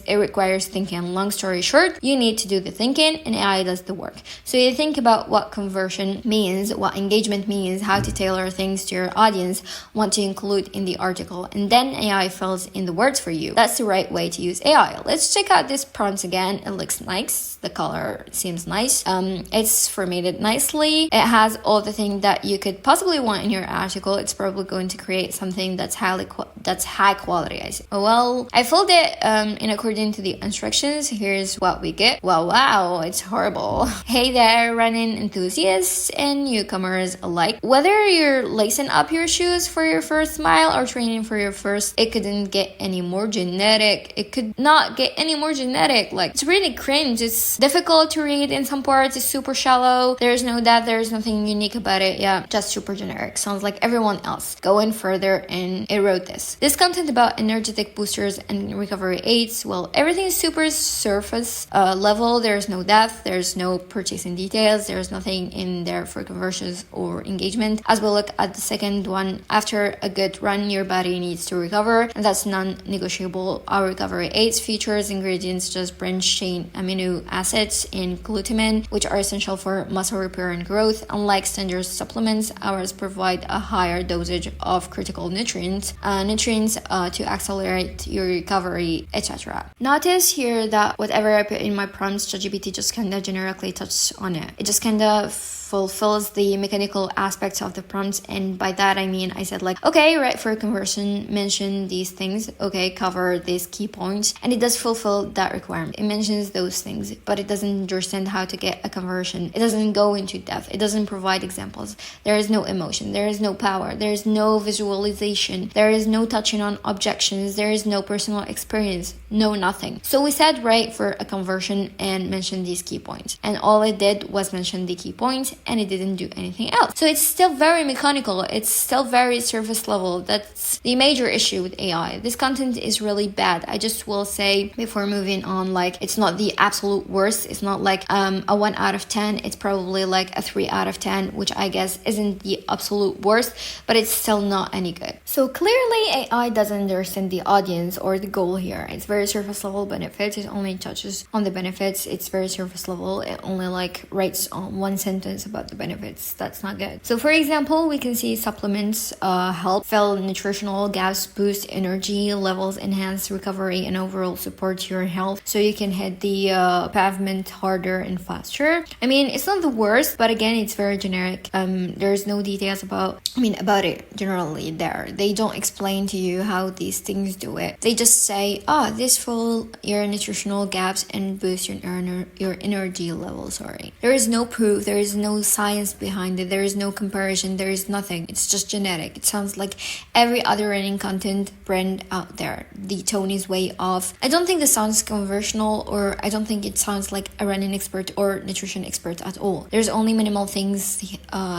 it requires thinking. Long story short, you need to do the thinking and AI does the work. So you think about what conversion means, what engagement means, how to tailor things to your audience, what to include in the article, and then AI fills in the words for you. That's the right way to use AI. Let's check out this prompt again. It looks nice. The color seems nice. It's formatted nicely. It has all the things that you could possibly want in your article. It's probably going to create something that's high quality. Well, I filled it in according to the instructions. Here's what we get. Wow, it's horrible. Hey there, running enthusiasts and newcomers alike. Whether you're lacing up your shoes for your first mile or training for your first, it couldn't get any more generic. It could not get any more generic. Like, it's really cringe. It's difficult to read in some parts. It's super shallow. There's no depth. There's nothing unique about it. Yeah, just super generic. Sounds like everyone else. Going further, and it wrote this. This content about energetic boosters and recovery aids. Well, everything is super surface level. There's no depth. There's no purchasing details. There's nothing in there for conversions or engagement. As we look at the second one, after a good run, your body needs to recover, and that's non-negotiable. Our recovery aids features ingredients just branch chain amino acids and glutamine, which are essential for muscle repair and growth. Unlike standard supplements, ours provide a higher dosage of critical nutrients to accelerate your recovery, etc. Notice here that whatever I put in my prompts, ChatGPT just kind of generically touches on it. It just kind of fulfills the mechanical aspects of the prompts, and by that I mean I said like, okay, right, for conversion, mention these things, okay, cover these key points, and it does fulfill that requirement. It mentions those things, but it doesn't understand how to get a conversion. It doesn't go into depth. It doesn't provide examples. There is no emotion. There is no power. There is no visualization. There is no touching on objections. There is no personal experience. No nothing. So we said right for a conversion and mention these key points, and all it did was mention the key points, and it didn't do anything else. So it's still very mechanical. It's still very surface level. That's the major issue with AI. This content is really bad. I just will say before moving on, like, it's not the absolute worst. It's not like a 1 out of 10. It's probably like a 3 out of 10, which I guess isn't the absolute worst, but it's still not any good. So clearly AI doesn't understand the audience or the goal here. It's very surface level benefits. It only touches on the benefits. It's very surface level. It only like writes on one sentence about the benefits. That's not good. So for example, we can see supplements help fill nutritional gaps, boost energy levels, enhance recovery, and overall support your health so you can hit the pavement harder and faster. I mean, it's not the worst, but again, it's very generic. There's no details about it generally there. They don't explain to you how these things do it. They just say, this fill your nutritional gaps and boost your energy levels. There is no proof. There is no science behind it. There is no comparison. There is nothing. It's just genetic. It sounds like every other running content brand out there. The tone is way off. I don't think this sounds conversational, or I don't think it sounds like a running expert or nutrition expert at all. There's only minimal things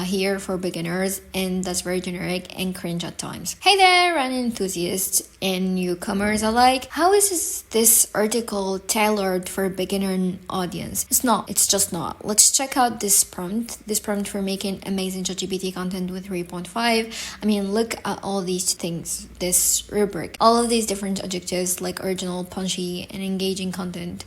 here for beginners, and that's very generic and cringe at times. Hey there, running enthusiasts and newcomers alike. How is this article tailored for a beginner audience? It's not. It's just not. Let's check out this prompt for making amazing ChatGPT content with 3.5. I mean, look at all these things, this rubric, all of these different adjectives like original, punchy, and engaging content.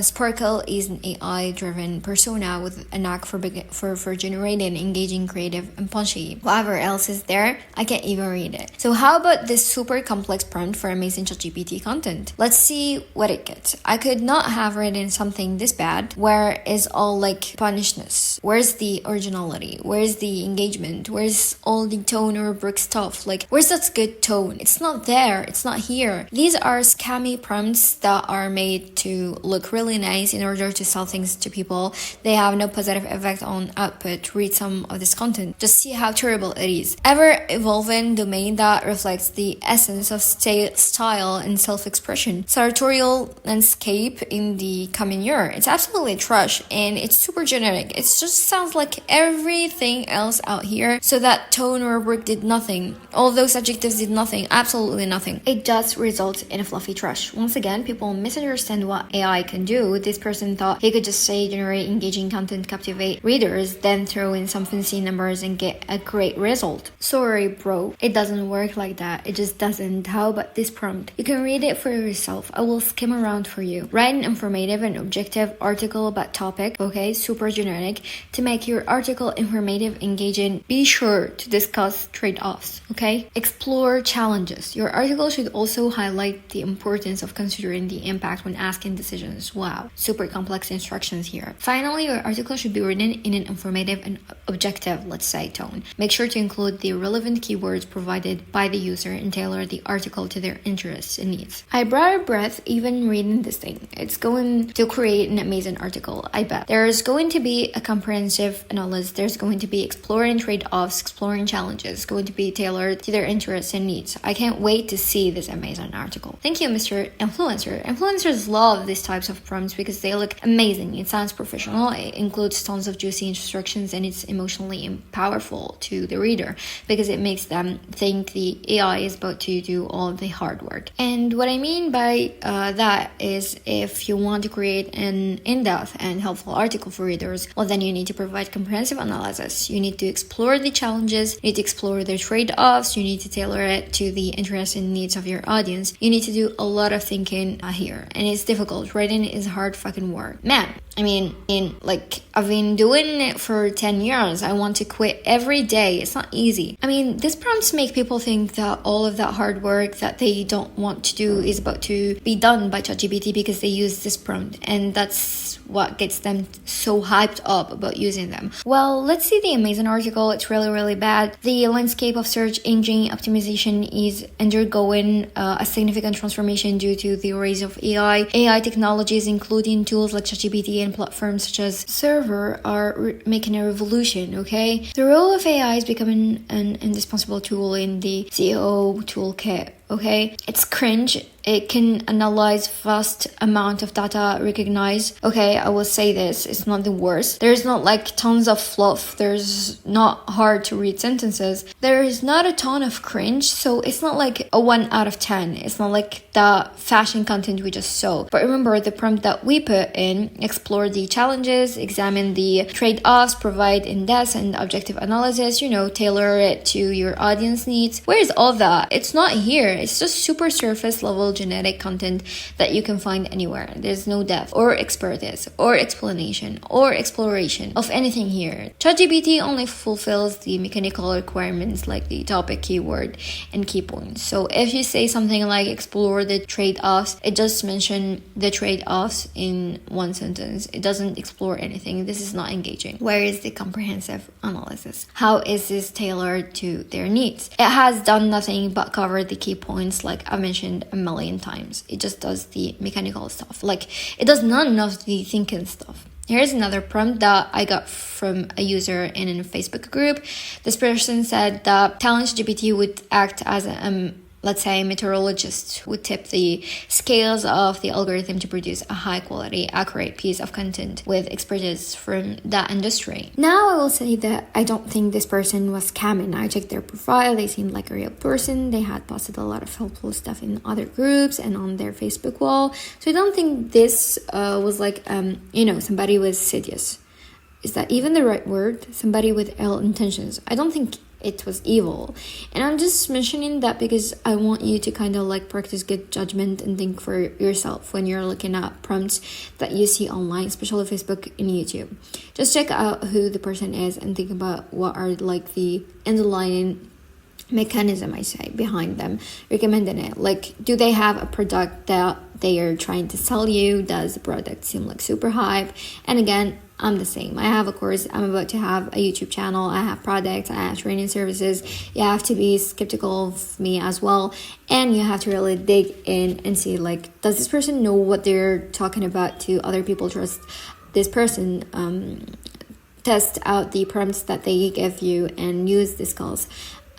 Sparkle is an AI-driven persona with a knack for generating engaging, creative, and punchy. Whatever else is there, I can't even read it. So how about this super complex prompt for amazing ChatGPT content? Let's see what it gets. I could not have written something this bad where it's all like punishedness. Where's the originality? Where's the engagement? Where's all the tone or brick stuff? Like, where's that good tone? It's not there. It's not here. These are scammy prompts that are made to look really nice in order to sell things to people. They have no positive effect on output. Read some of this content. Just see how terrible it is. Ever-evolving domain that reflects the essence of style and self-expression. Sartorial landscape in the coming year. It's absolutely trash, and it's super generic. It just sounds like everything else out here. So that tone or brick did nothing. All those adjectives did nothing. Absolutely nothing. It just results in a fluffy trash. Once again, people misunderstand what AI can do. This person thought he could just say generate engaging content, captivate readers, then throw in some fancy numbers and get a great result. Sorry, bro. It doesn't work like that. It just doesn't. How about this prompt? You can read it for yourself. yourself. I will skim around for you. Write an informative and objective article about topic, okay, super generic. To make your article informative, engaging, be sure to discuss trade-offs, okay? Explore challenges. Your article should also highlight the importance of considering the impact when asking decisions. Wow, super complex instructions here. Finally, your article should be written in an informative and objective, let's say, tone. Make sure to include the relevant keywords provided by the user and tailor the article to their interests and needs. I brought a breath even reading this thing. It's going to create an amazing article, I bet. There's going to be a comprehensive analysis. There's going to be exploring trade-offs, exploring challenges, going to be tailored to their interests and needs. I can't wait to see this amazing article. Thank you, Mr. Influencer. Influencers love these types of prompts because they look amazing. It sounds professional. It includes tons of juicy instructions and it's emotionally powerful to the reader because it makes them think the AI is about to do all the hard work. And what I mean by that is if you want to create an in-depth and helpful article for readers, well, then you need to provide comprehensive analysis. You need to explore the challenges, you need to explore the trade-offs, you need to tailor it to the interests and needs of your audience. You need to do a lot of thinking here, and it's difficult. Writing is hard fucking work. Man, I mean, I've been doing it for 10 years. I want to quit every day. It's not easy. I mean, these prompts make people think that all of that hard work that they don't want to do is about to be done by ChatGPT because they use this prompt, and that's what gets them so hyped up about using them. Well, let's see the amazing article. It's really, really bad. The landscape of search engine optimization is undergoing a significant transformation due to the rise of AI. AI technologies, including tools like ChatGPT and platforms such as Server, are making a revolution, okay? The role of AI is becoming an indispensable tool in the SEO toolkit. Okay, it's cringe. It can analyze vast amount of data, recognize. Okay, I will say this, it's not the worst. There's not like tons of fluff. There's not hard to read sentences. There is not a ton of cringe. So it's not like a 1 out of 10. It's not like the fashion content we just saw. But remember the prompt that we put in, explore the challenges, examine the trade-offs, provide in-depth and objective analysis, tailor it to your audience needs. Where is all that? It's not here. It's just super surface level genetic content that you can find anywhere. There's no depth or expertise or explanation or exploration of anything here. ChatGPT only fulfills the mechanical requirements like the topic, keyword, and key points. So if you say something like explore the trade-offs, it just mentions the trade-offs in one sentence. It doesn't explore anything. This is not engaging. Where is the comprehensive analysis? How is this tailored to their needs? It has done nothing but cover the key points like I mentioned a million times. It just does the mechanical stuff. Like it does none of the thinking stuff. Here's another prompt that I got from a user in a Facebook group. This person said that ChatGPT would act as a let's say meteorologist would tip the scales of the algorithm to produce a high quality, accurate piece of content with expertise from that industry. Now I will say that I don't think this person was scamming. I checked their profile. They seemed like a real person. They had posted a lot of helpful stuff in other groups and on their Facebook wall. So I don't think this was like, somebody with insidious. Is that even the right word? Somebody with ill intentions. I don't think it was evil. And I'm just mentioning that because I want you to kind of like practice good judgment and think for yourself when you're looking at prompts that you see online, especially Facebook and YouTube. Just check out who the person is and think about what are like the underlying mechanism, I say, behind them recommending it. Like, do they have a product that they are trying to sell you? Does the product seem like super hype? And again, I'm the same. I have a course. I'm about to have a YouTube channel. I have products. I have training services. You have to be skeptical of me as well. And you have to really dig in and see, like, does this person know what they're talking about? Do other people trust this person? Test out the prompts that they give you and use the skills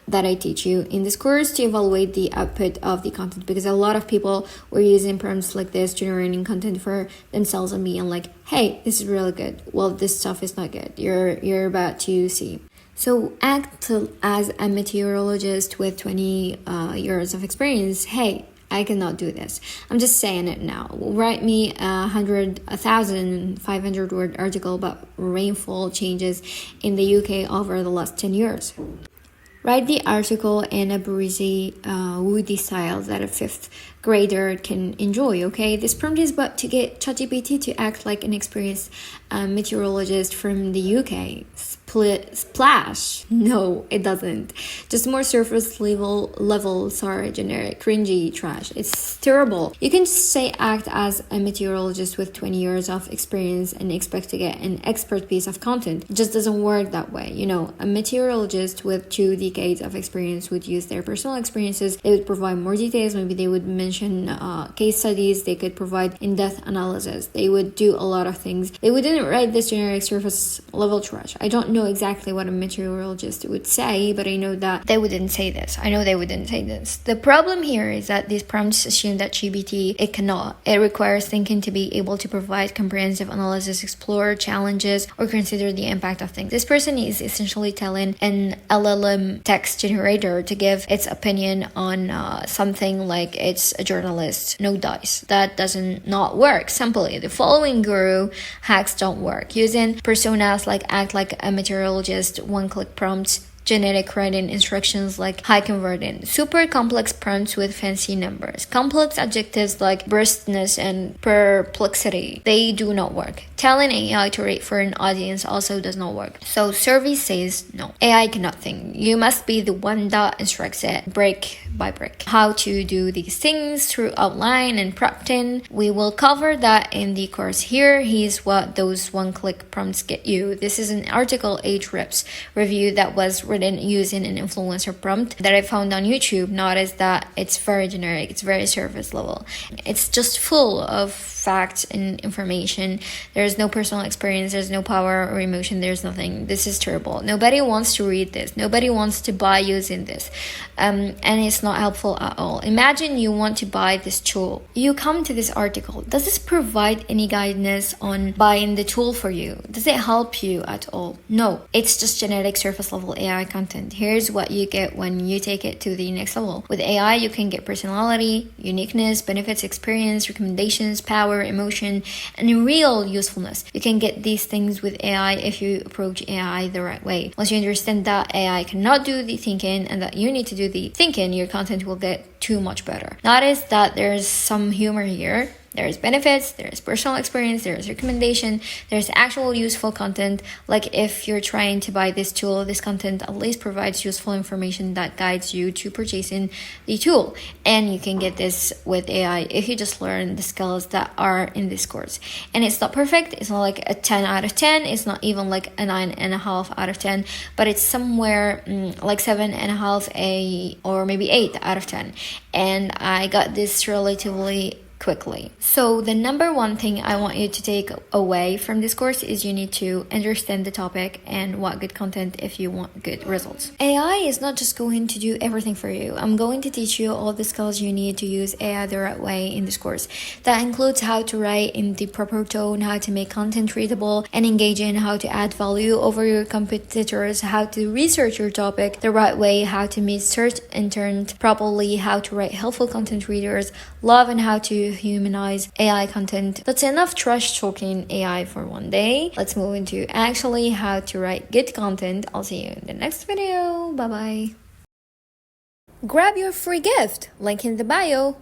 that I teach you in this course to evaluate the output of the content, because a lot of people were using prompts like this, generating content for themselves and being like, hey, this is really good. Well, this stuff is not good. You're about to see. So act as a meteorologist with 20 years of experience. Hey, I cannot do this. I'm just saying it now. Write me 1,500 word article about rainfall changes in the UK over the last 10 years. Write the article in a breezy, woody style that a fifth grader can enjoy, okay? This prompt is but to get ChatGPT to act like an experienced meteorologist from the UK. Splash. No, it doesn't. Just more surface levels are generic, cringy trash. It's terrible. You can just say act as a meteorologist with 20 years of experience and expect to get an expert piece of content. It just doesn't work that way. You know, a meteorologist with 2 decades of experience would use their personal experiences. They would provide more details. Maybe they would mention case studies. They could provide in-depth analysis. They would do a lot of things. They wouldn't write this generic surface level trash. I don't know exactly what a meteorologist would say, but I know that they wouldn't say this. I know they wouldn't say this. The problem here is that these prompts assume that GPT, it cannot. It requires thinking to be able to provide comprehensive analysis, explore challenges, or consider the impact of things. This person is essentially telling an LLM text generator to give its opinion on something like it's a journalist. No dice. That doesn't not work. Simply, the following guru hacks don't work. Using personas like act like a meteorologist, one-click prompts, genetic writing instructions like high converting, super complex prompts with fancy numbers, complex adjectives like bristness and perplexity, they do not work. Telling AI to rate for an audience also does not work. So survey says no. AI cannot think. You must be the one that instructs it brick by brick. How to do these things through outline and prompting. We will cover that in the course here. Here's what those one-click prompts get you. This is an article Ahrefs review that was written using an influencer prompt that I found on YouTube. Notice that it's very generic. It's very surface level. It's just full of facts and information. There's no personal experience. There's no power or emotion. There's nothing. This is terrible. Nobody wants to read this. Nobody wants to buy using this. And it's not helpful at all. Imagine you want to buy this tool. You come to this article. Does this provide any guidance on buying the tool for you? Does it help you at all? No. It's just generic surface level AI content. Here's what you get when you take it to the next level. With AI, you can get personality, uniqueness, benefits, experience, recommendations, power, emotion, and real usefulness. You can get these things with AI if you approach AI the right way. Once you understand that AI cannot do the thinking and that you need to do the thinking, your content will get too much better. Notice that there's some humor here. There's benefits, there's personal experience, there's recommendation, there's actual useful content. Like if you're trying to buy this tool, this content at least provides useful information that guides you to purchasing the tool. And you can get this with AI if you just learn the skills that are in this course. And it's not perfect. It's not like a 10 out of 10. It's not even like a 9.5 out of 10, but it's somewhere like 7.5 or maybe 8 out of 10. And I got this relatively quickly. So the number one thing I want you to take away from this course is you need to understand the topic and what good content if you want good results. AI is not just going to do everything for you. I'm going to teach you all the skills you need to use AI the right way in this course. That includes how to write in the proper tone, how to make content readable and engaging, how to add value over your competitors, how to research your topic the right way, how to meet search intent properly, how to write helpful content readers love, and how to humanize AI content. That's enough trash talking AI for one day. Let's move into actually how to write good content. I'll see you in the next video. Bye bye. Grab your free gift, link in the bio.